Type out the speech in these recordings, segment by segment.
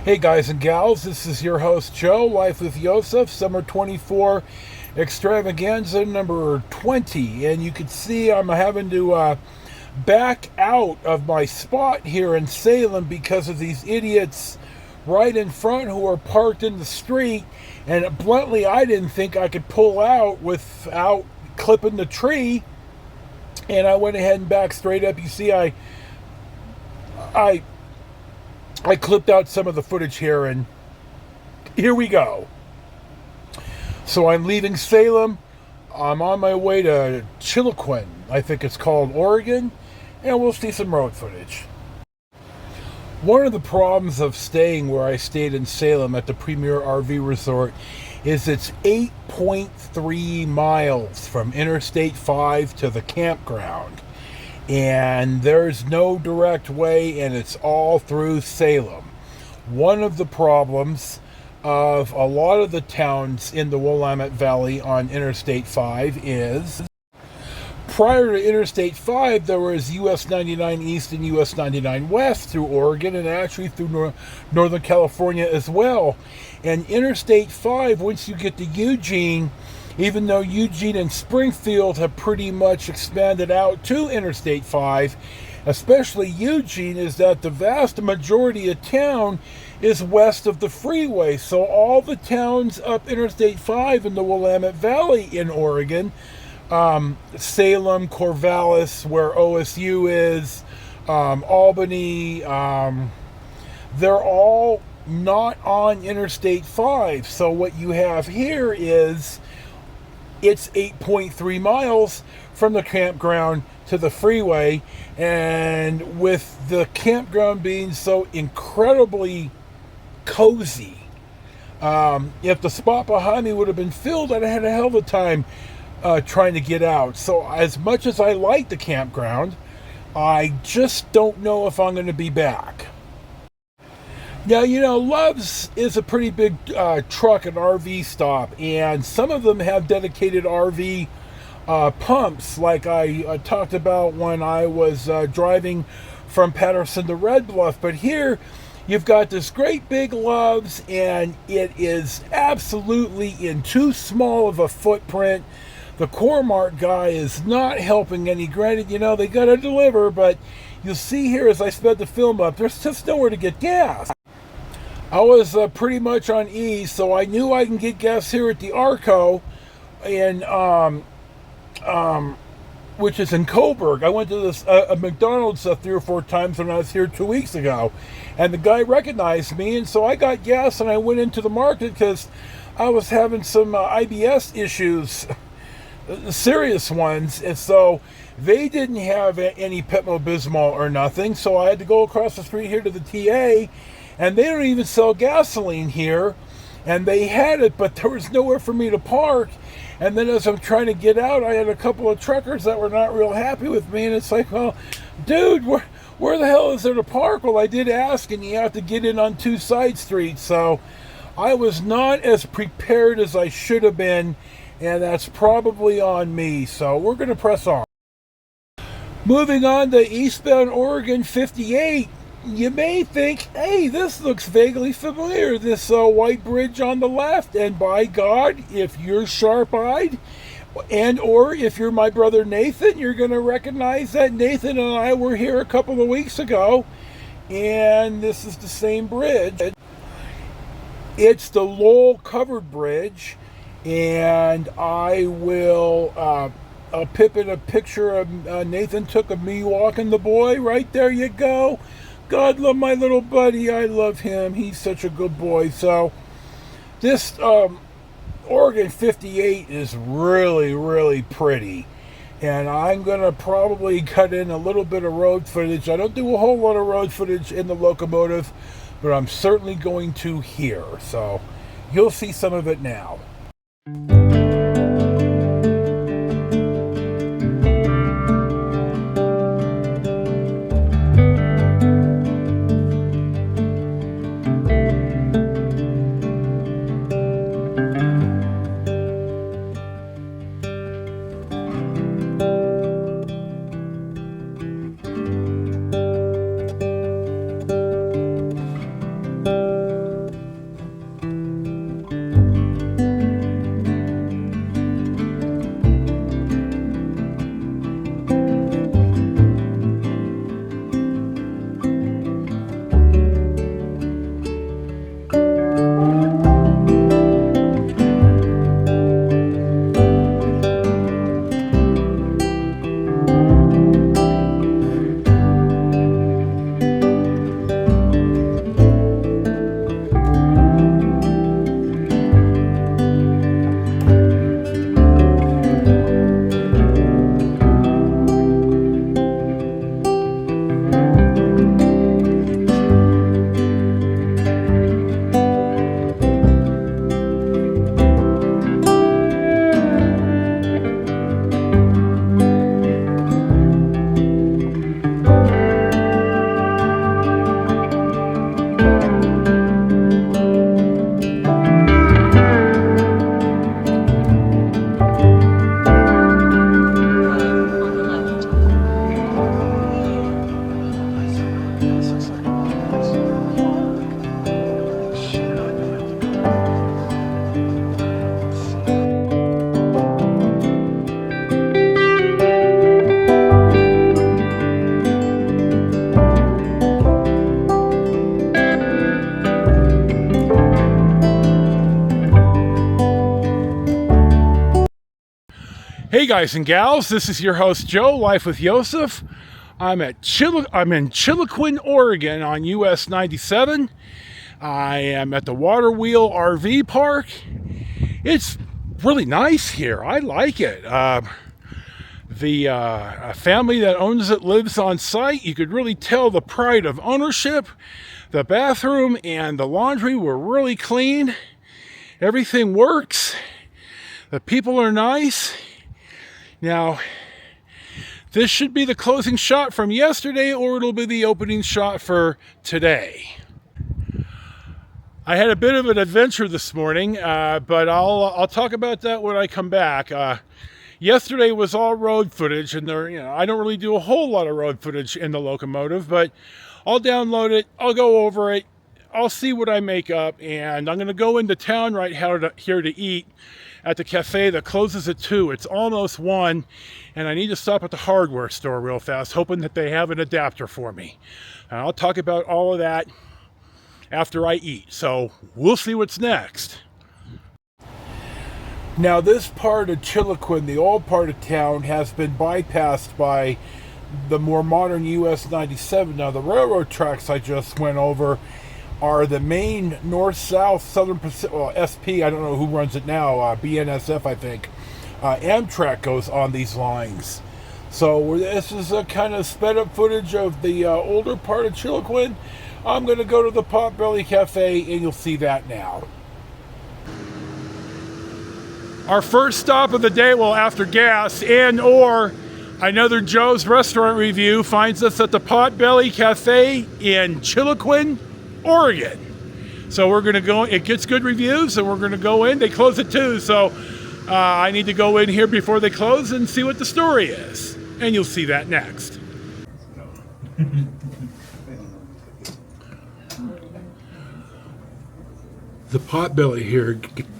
Hey guys and gals, this is your host Joe, Life with Yosef, Summer 24 Extravaganza number 20. And you can see I'm having to back out of my spot here in Salem because of these idiots right in front who are parked in the street. And bluntly, I didn't think I could pull out without clipping the tree. And I went ahead and backed straight up. You see, I clipped out some of the footage here, and here we go. So I'm leaving Salem. I'm on my way to Chiloquin, I think it's called, Oregon, and we'll see some road footage. One of the problems of staying where I stayed in Salem at the Premier RV Resort is it's 8.3 miles from Interstate 5 to the campground. And there's no direct way, and it's all through Salem. One of the problems of a lot of the towns in the Willamette Valley on Interstate 5 is prior to Interstate 5, there was US 99 East and US 99 West through Oregon and actually through Northern California as well. And Interstate 5, once you get to Eugene, even though Eugene and Springfield have pretty much expanded out to Interstate 5, especially Eugene, is that the vast majority of town is west of the freeway. So all the towns up Interstate 5 in the Willamette Valley in Oregon, Salem, Corvallis, where OSU is, Albany, they're all not on Interstate 5. So what you have here is it's 8.3 miles from the campground to the freeway, and with the campground being so incredibly cozy, if the spot behind me would have been filled, I'd have had a hell of a time trying to get out. So as much as I like the campground, I just don't know if I'm going to be back. Now, you know, Love's is a pretty big truck and RV stop, and some of them have dedicated RV pumps, like I talked about when I was driving from Patterson to Red Bluff. But here, you've got this great big Love's, and it is absolutely in too small of a footprint. The Core-Mart guy is not helping any. Granted, you know, they got to deliver, but you'll see here as I sped the film up, there's just nowhere to get gas. I was pretty much on E, so I knew I can get gas here at the Arco, and which is in Coburg. I went to this McDonald's 3 or 4 times when I was here 2 weeks ago, and the guy recognized me, and so I got gas and I went into the market because I was having some IBS issues, serious ones, and so they didn't have any Pepto-Bismol or nothing, so I had to go across the street here to the TA. And they don't even sell gasoline here. And they had it, but there was nowhere for me to park. And then as I'm trying to get out, I had a couple of truckers that were not real happy with me. And it's like, well, dude, where the hell is there to park? Well, I did ask, and you have to get in on 2 side streets. So I was not as prepared as I should have been. And that's probably on me. So we're going to press on. Moving on to eastbound Oregon 58. You may think, hey, this looks vaguely familiar, this white bridge on the left. And by God, if you're sharp-eyed, and or if you're my brother Nathan, you're going to recognize that Nathan and I were here a couple of weeks ago. And this is the same bridge. It's the Lowell Covered Bridge. And I will I'll pip in a picture of Nathan took of me walking the boy. Right there you go. God love my little buddy. I love him. He's such a good boy. So this Oregon 58 is really, really pretty. And I'm going to probably cut in a little bit of road footage. I don't do a whole lot of road footage in the locomotive, but I'm certainly going to here. So you'll see some of it now. Hey guys and gals, this is your host Joe, Life with Yosef. I'm in Chiloquin, Oregon on US 97. I am at the Water Wheel RV Park. It's really nice here. I like it. The family that owns it lives on site. You could really tell the pride of ownership. The bathroom and the laundry were really clean. Everything works. The people are nice. Now, this should be the closing shot from yesterday, or it'll be the opening shot for today. I had a bit of an adventure this morning, but I'll talk about that when I come back. Yesterday was all road footage, and I don't really do a whole lot of road footage in the locomotive, but I'll download it, I'll go over it, I'll see what I make up, and I'm going to go into town right here to eat at the cafe that closes at 2. It's almost 1, and I need to stop at the hardware store real fast, hoping that they have an adapter for me. And I'll talk about all of that after I eat, so we'll see what's next. Now, this part of Chiloquin, the old part of town, has been bypassed by the more modern US 97. Now, the railroad tracks I just went over are the main north-south Southern Pacific, SP, I don't know who runs it now, BNSF, I think. Amtrak goes on these lines. So this is a kind of sped-up footage of the older part of Chiloquin. I'm going to go to the Potbelly Cafe, and you'll see that now. Our first stop of the day, well, after gas or another Joe's Restaurant review, finds us at the Potbelly Cafe in Chiloquin, Oregon. So we're going to go, it gets good reviews, and we're going to go in. They close at 2, so I need to go in here before they close and see what the story is. And you'll see that next. The Potbelly here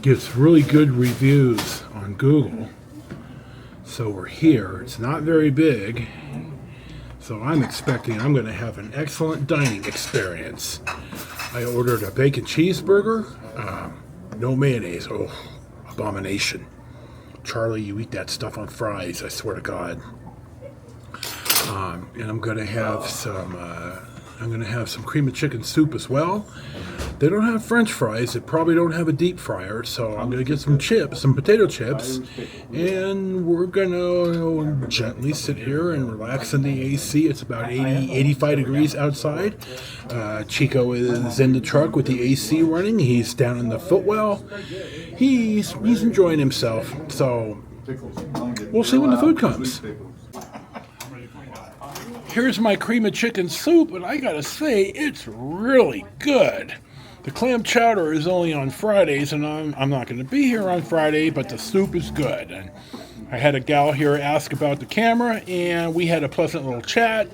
gives really good reviews on Google. So we're here. It's not very big. So I'm expecting I'm going to have an excellent dining experience. I ordered a bacon cheeseburger, no mayonnaise. Oh, abomination. Charlie, you eat that stuff on fries, I swear to God. And I'm going to have some cream of chicken soup as well. They don't have French fries. They probably don't have a deep fryer, so I'm going to get some chips, some potato chips, and we're going to gently sit here and relax in the AC. It's about 85 degrees outside. Chico is in the truck with the AC running. He's down in the footwell. He's enjoying himself, so we'll see when the food comes. Here's my cream of chicken soup, and I gotta say, it's really good. The clam chowder is only on Fridays, and I'm not going to be here on Friday, but the soup is good. And I had a gal here ask about the camera, and we had a pleasant little chat.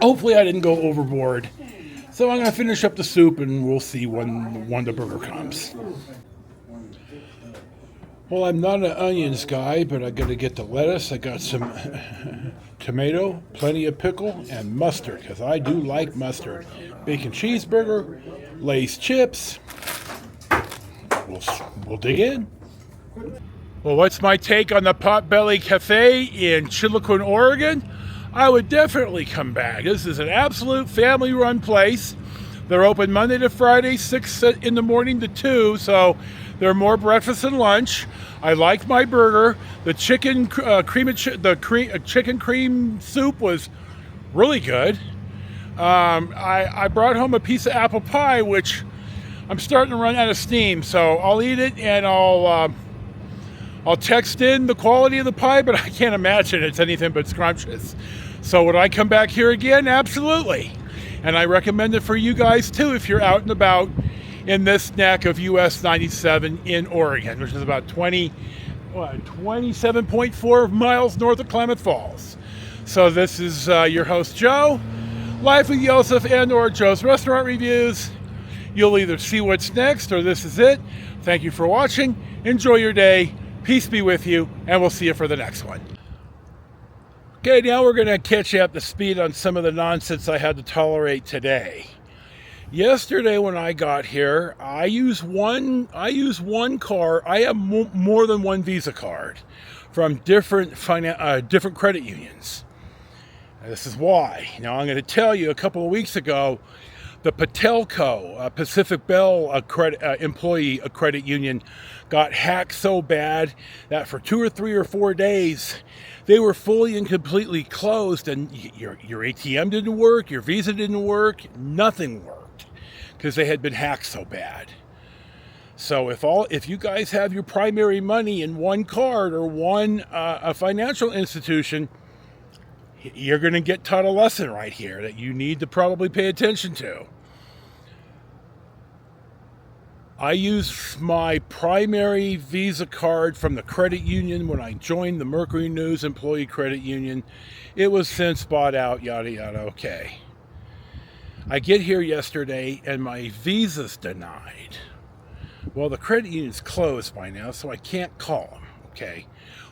Hopefully I didn't go overboard. So I'm going to finish up the soup, and we'll see when the burger comes. Well, I'm not an onions guy, but I got to get the lettuce. I got some tomato, plenty of pickle, and mustard, because I do like mustard. Bacon cheeseburger, Lay's chips. We'll dig in. Well, what's my take on the Potbelly Cafe in Chiloquin, Oregon? I would definitely come back. This is an absolute family-run place. They're open Monday to Friday, 6 in the morning to 2, so they're more breakfast and lunch. I liked my burger. The chicken chicken cream soup was really good. I brought home a piece of apple pie, which I'm starting to run out of steam, so I'll eat it and I'll text in the quality of the pie, but I can't imagine it's anything but scrumptious. So would I come back here again? Absolutely. And I recommend it for you guys too if you're out and about in this neck of US 97 in Oregon, which is about 27.4 miles north of Klamath Falls. So this is your host, Joe, live with Joseph and or Joe's Restaurant Reviews. You'll either see what's next or this is it. Thank you for watching. Enjoy your day. Peace be with you, and we'll see you for the next one. Okay, now we're going to catch you up to speed on some of the nonsense I had to tolerate today. Yesterday when I got here, I use one card. I have more than one Visa card from different credit unions. And this is why. Now I'm going to tell you, a couple of weeks ago, the Patelco, Pacific Bell employee credit union, got hacked so bad that for 2 or 3 or 4 days, they were fully and completely closed, and your ATM didn't work, your Visa didn't work, nothing worked, because they had been hacked so bad. So if you guys have your primary money in one card or one a financial institution, you're going to get taught a lesson right here that you need to probably pay attention to. I used my primary Visa card from the credit union when I joined the Mercury News Employee Credit Union. It was since bought out, yada, yada, okay. I get here yesterday and my Visa's denied. Well, the credit union's closed by now, so I can't call them, okay.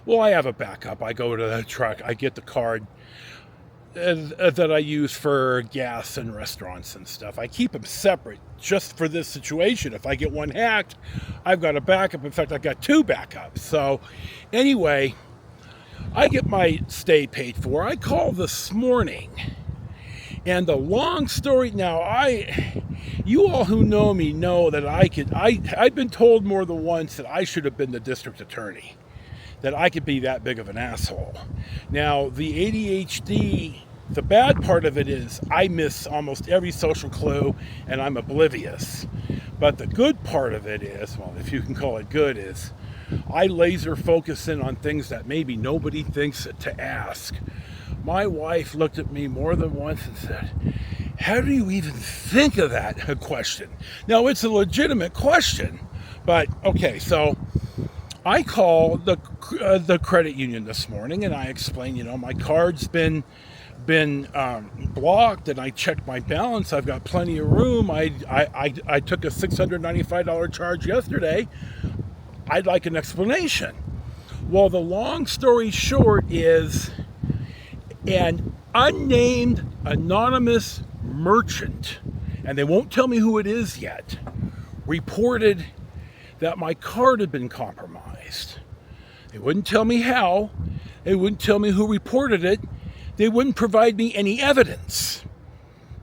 Well, I have a backup. I go to the truck, I get the card that I use for gas and restaurants and stuff. I keep them separate just for this situation. If I get one hacked, I've got a backup. In fact, I've got 2 backups. So anyway, I get my stay paid for. I called this morning, and the long story, now you all who know me know that I've been told more than once that I should have been the district attorney, that I could be that big of an asshole. Now, the ADHD, the bad part of it is I miss almost every social clue and I'm oblivious. But the good part of it is, well, if you can call it good, is I laser focus in on things that maybe nobody thinks to ask. My wife looked at me more than once and said, "How do you even think of that question?" Now, it's a legitimate question, but okay, so I called the credit union this morning and I explained, my card's been blocked, and I checked my balance. I've got plenty of room. I took a $695 charge yesterday. I'd like an explanation. Well, the long story short is an unnamed anonymous merchant, and they won't tell me who it is yet, reported that my card had been compromised. They wouldn't tell me how. They wouldn't tell me who reported it. They wouldn't provide me any evidence.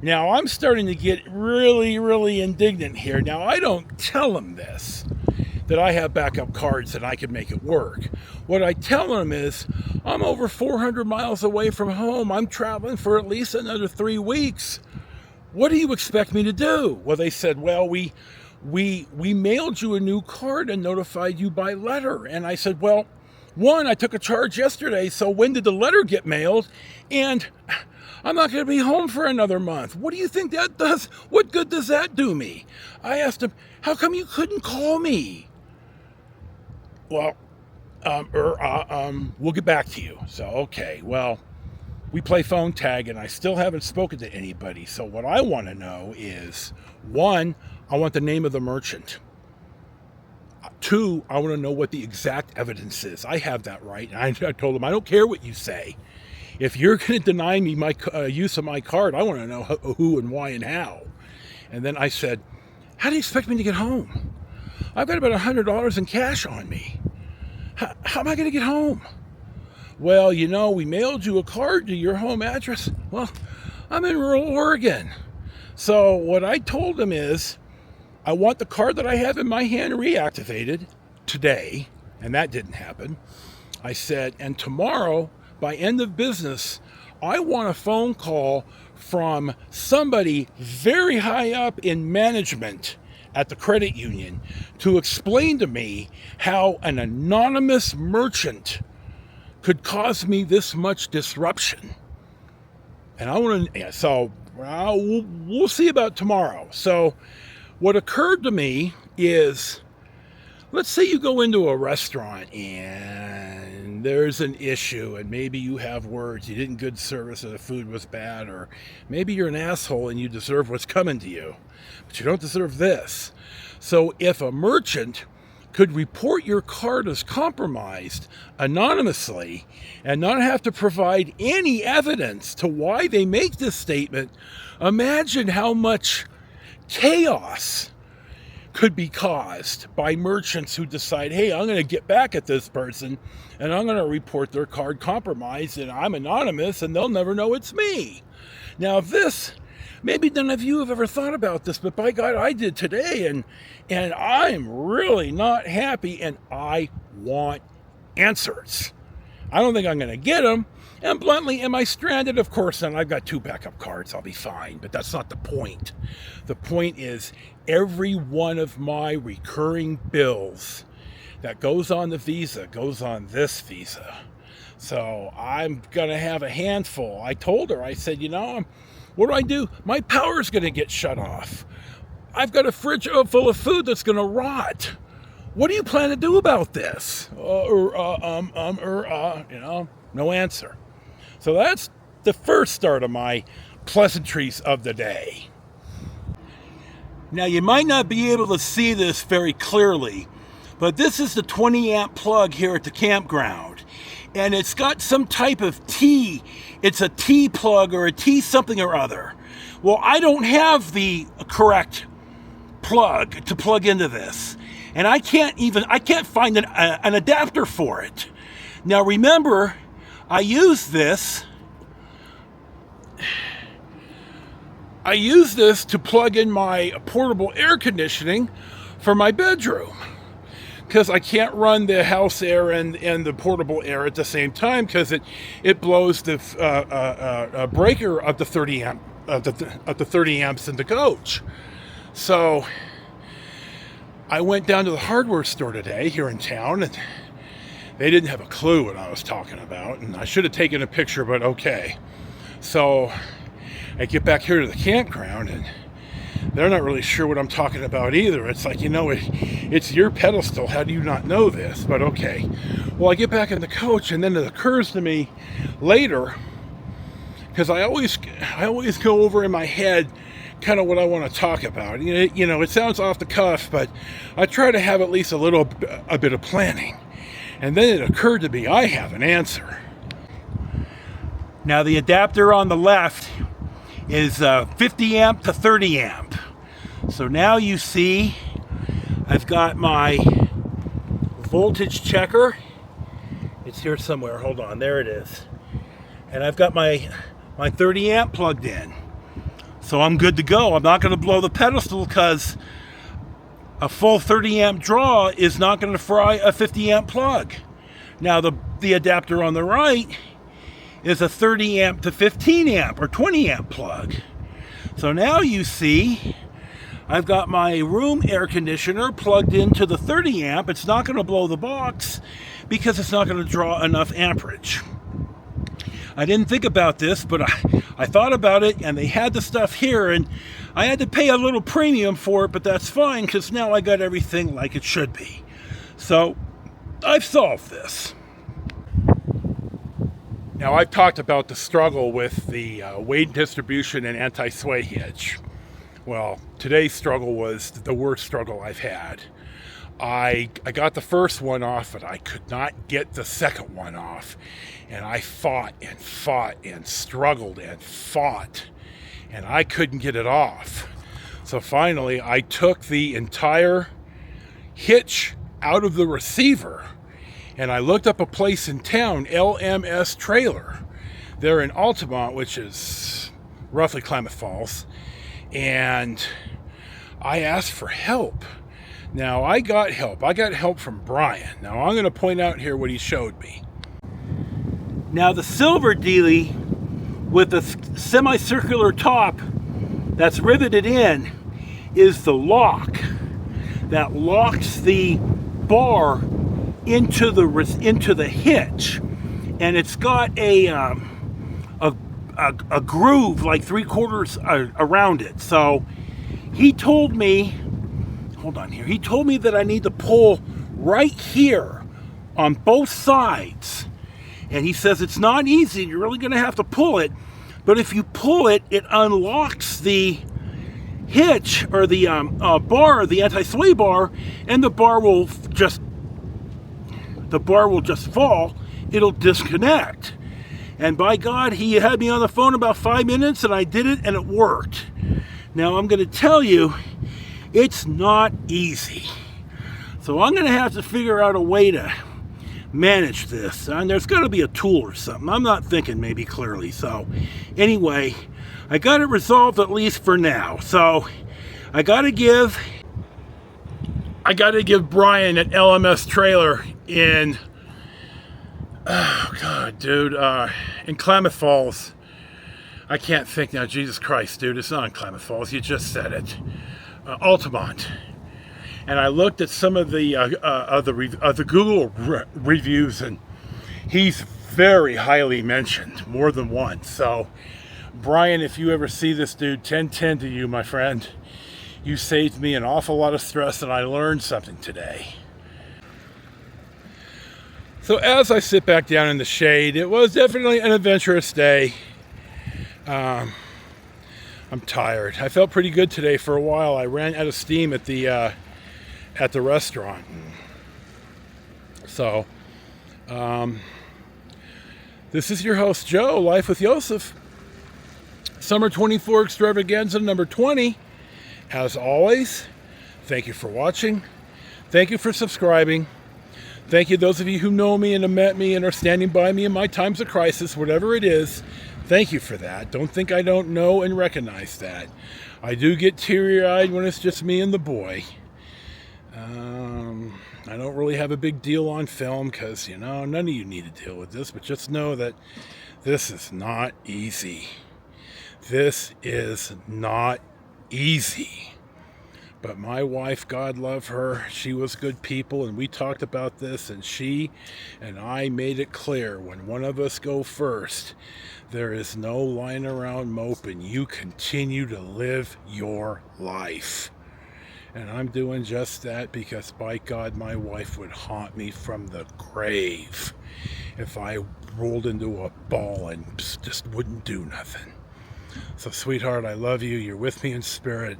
Now, I'm starting to get really, really indignant here. Now, I don't tell them this, that I have backup cards and I can make it work. What I tell them is, I'm over 400 miles away from home. I'm traveling for at least another 3 weeks. What do you expect me to do? Well, they said, well, we mailed you a new card and notified you by letter. And I said, well, one, I took a charge yesterday, so when did the letter get mailed? And I'm not going to be home for another month. What do you think that does? What good does that do me? I asked him, how come you couldn't call me? Well, we'll get back to you. So, okay, well, we play phone tag, and I still haven't spoken to anybody. So what I want to know is, one, I want the name of the merchant. 2, I want to know what the exact evidence is. I have that right. And I told him, I don't care what you say. If you're going to deny me my use of my card, I want to know who and why and how. And then I said, how do you expect me to get home? I've got about $100 in cash on me. How am I going to get home? Well, we mailed you a card to your home address. Well, I'm in rural Oregon. So what I told him is, I want the card that I have in my hand reactivated today, and that didn't happen. I said, and tomorrow, by end of business, I want a phone call from somebody very high up in management at the credit union to explain to me how an anonymous merchant could cause me this much disruption. And I want to, so Well, we'll see about tomorrow. So what occurred to me is, let's say you go into a restaurant and there's an issue, and maybe you have words, you didn't good service or the food was bad, or maybe you're an asshole and you deserve what's coming to you, but you don't deserve this. So if a merchant could report your card as compromised anonymously and not have to provide any evidence to why they make this statement, imagine how much chaos could be caused by merchants who decide, hey, I'm going to get back at this person and I'm going to report their card compromised, and I'm anonymous and they'll never know it's me. Now this, maybe none of you have ever thought about this, but by God, I did today, and I'm really not happy, and I want answers. I don't think I'm going to get them. And bluntly, am I stranded? Of course not. I've got 2 backup cards. I'll be fine. But that's not the point. The point is every one of my recurring bills that goes on the Visa goes on this Visa. So I'm going to have a handful. I told her, I said, what do? My power's going to get shut off. I've got a fridge full of food that's going to rot. What do you plan to do about this? No answer. So that's the first start of my pleasantries of the day. Now, you might not be able to see this very clearly, but this is the 20 amp plug here at the campground. And it's got some type of T. It's a T plug or a T something or other. Well, I don't have the correct plug to plug into this. And I can't find an adapter for it. Now remember, I use this to plug in my portable air conditioning for my bedroom, because I can't run the house air and the portable air at the same time, because it blows the breaker of the 30 amps in the coach. So I went down to the hardware store today here in town, and they didn't have a clue what I was talking about, and I should have taken a picture, but okay. So I get back here to the campground, and they're not really sure what I'm talking about either. It's like, it's your pedestal. How do you not know this? But okay. Well, I get back in the coach, and then it occurs to me later, because I always go over in my head kind of what I want to talk about. It sounds off the cuff, but I try to have at least a bit of planning. And then it occurred to me, I have an answer. Now the adapter on the left is 50 amp to 30 amp. So now you see I've got my voltage checker. It's here somewhere. Hold on, there it is. And I've got my 30 amp plugged in. So I'm good to go. I'm not going to blow the pedestal, because a full 30 amp draw is not going to fry a 50 amp plug. Now the adapter on the right is a 30 amp to 15 amp or 20 amp plug. So now you see I've got my room air conditioner plugged into the 30 amp. It's not going to blow the box because it's not going to draw enough amperage. I didn't think about this, but I thought about it, and they had the stuff here, and I had to pay a little premium for it, but that's fine, because now I got everything like it should be. So I've solved this. Now, I've talked about the struggle with the weight distribution and anti-sway hitch. Well, today's struggle was the worst struggle I've had. I got the first one off, but I could not get the second one off. And I fought and struggled and fought, and I couldn't get it off. So finally, I took the entire hitch out of the receiver, and I looked up a place in town, LMS Trailer. They're in Altamont, which is roughly Klamath Falls, and I asked for help. Now, I got help. I got help from Brian. Now, I'm going to point out here what he showed me. Now, the silver dealie with the semicircular top that's riveted in is the lock that locks the bar into the hitch, and it's got a a groove like 3/4 around it. So he told me, hold on here, he told me that I need to pull right here on both sides. And he says it's not easy, you're really going to have to pull it, but if you pull it, it unlocks the hitch or the bar, the anti-sway bar, and the bar will just fall. It'll disconnect. And by God, he had me on the phone about 5 minutes, and I did it, and it worked. Now I'm going to tell you, it's not easy. So I'm going to have to figure out a way to manage this, and there's got to be a tool or something. I'm not thinking maybe clearly. So anyway, I got it resolved, at least for now. So I got to give Brian an LMS trailer in, oh God, dude, in Klamath Falls. I can't think now. Jesus Christ, dude, it's not in Klamath Falls. You just said it. Altamont. And I looked at some of the Google reviews, and he's very highly mentioned, more than once. So, Brian, if you ever see this, dude, 10-10 to you, my friend. You saved me an awful lot of stress, and I learned something today. So as I sit back down in the shade, it was definitely an adventurous day. I'm tired. I felt pretty good today for a while. I ran out of steam at the restaurant. So, this is your host, Joe, Life with Yosef. Summer 24 Extravaganza number 20. As always, thank you for watching. Thank you for subscribing. Thank you those of you who know me and have met me and are standing by me in my times of crisis, whatever it is. Thank you for that. Don't think I don't know and recognize that. I do get teary-eyed when it's just me and the boy. I don't really have a big deal on film because, you know, none of you need to deal with this, but just know that this is not easy. This is not easy. But my wife, God love her, she was good people, and we talked about this, and she and I made it clear, when one of us go first, there is no lying around moping. You continue to live your life. And I'm doing just that because, by God, my wife would haunt me from the grave if I rolled into a ball and just wouldn't do nothing. So, sweetheart, I love you. You're with me in spirit.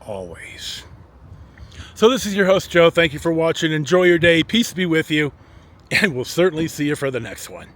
Always. So this is your host, Joe. Thank you for watching. Enjoy your day. Peace be with you. And we'll certainly see you for the next one.